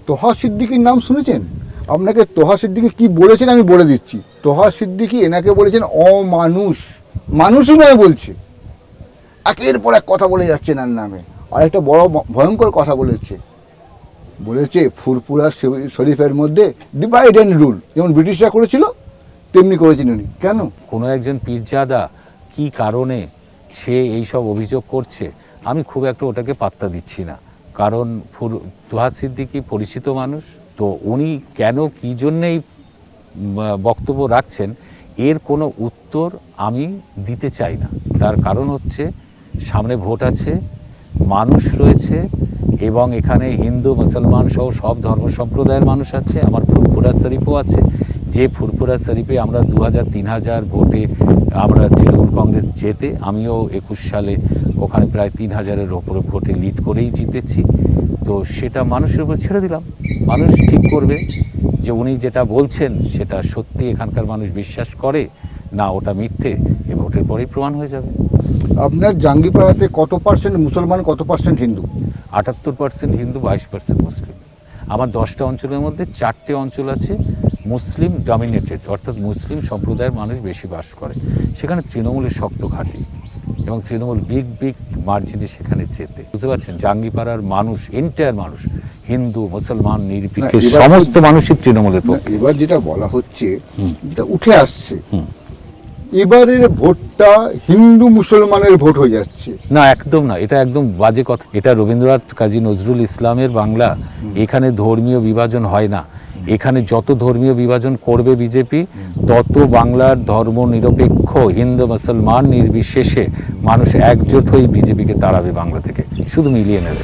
তোহা সিদ্দিকীর নাম শুনেছেন? আপনাকে তোহা সিদ্দিকী কি বলেছেন আমি বলে দিচ্ছি। তোহা সিদ্দিকী এনাকে বলেছেন অমানুষ, মানুষই নয় বলছে। একের পর এক কথা বলে যাচ্ছে এনার নামে। আর একটা বড় ভয়ঙ্কর কথা বলেছে ফুরফুরা শরীফের মধ্যে ডিভাইড অ্যান্ড রুল, যেমন ব্রিটিশরা করেছিল তেমনি করেছেন উনি। কেন? কোনো একজন পীরজাদা কি কারণে সে এইসব অভিযোগ করছে আমি খুব একটা ওটাকে পাত্তা দিচ্ছি না, কারণ তোহা সিদ্দিকী পরিচিত মানুষ, তো উনি কেন কী জন্যেই বক্তব্য রাখছেন এর কোনো উত্তর আমি দিতে চাই না। তার কারণ হচ্ছে সামনে ভোট আছে, মানুষ রয়েছে এবং এখানে হিন্দু মুসলমান সহ সব ধর্ম সম্প্রদায়ের মানুষ আছে। আমার ফুরফুরা শরীফও আছে, যে ফুরফুরা শরীফে আমরা 2000-3000 ভোটে আমরা তৃণমূল কংগ্রেস জেতে, আমিও 21 সালে ওখানে প্রায় 3000-এর ওপরে ভোটে লিড করেই জিতেছি। তো সেটা মানুষের উপর ছেড়ে দিলাম, মানুষ ঠিক করবে যে উনি যেটা বলছেন সেটা সত্যি এখানকার মানুষ বিশ্বাস করে না ওটা মিথ্যে, এ ভোটের পরেই প্রমাণ হয়ে যাবে। আপনার জাঙ্গিপাড়াতে কত পার্সেন্ট মুসলমান, কত পার্সেন্ট হিন্দু? 78% হিন্দু, 22% মুসলিম। আমার 10টা অঞ্চলের মধ্যে 4টে অঞ্চল আছে মুসলিম ডমিনেটেড, অর্থাৎ মুসলিম সম্প্রদায়ের মানুষ বেশি বাস করে। সেখানে তৃণমূলের শক্ত ঘাঁটি এবং তৃণমূল বিগ মার্জিনে সেখানে যেতে, বুঝতে পারছেন? জাঙ্গিপাড়ার মানুষ, এন্টায়ার মানুষ, হিন্দু মুসলমান নিরপেক্ষে সমস্ত মানুষই তৃণমূলের পক্ষে। এবার যেটা বলা হচ্ছে, যেটা উঠে আসছে, এবারের ভোটটা হিন্দু মুসলমানের ভোট হয়ে যাচ্ছে। না, একদম না, এটা একদম বাজে কথা। এটা রবীন্দ্রনাথ কাজী নজরুল ইসলামের বাংলা, এখানে ধর্মীয় বিভাজন হয় না। এখানে যত ধর্মীয় বিভাজন করবে বিজেপি, তত বাংলার ধর্ম নিরপেক্ষ হিন্দু মুসলমান নির্বিশেষে মানুষ একজোট হয়ে বিজেপিকে তাড়াবে বাংলা থেকে, শুধু মিলিয়ে নেবে।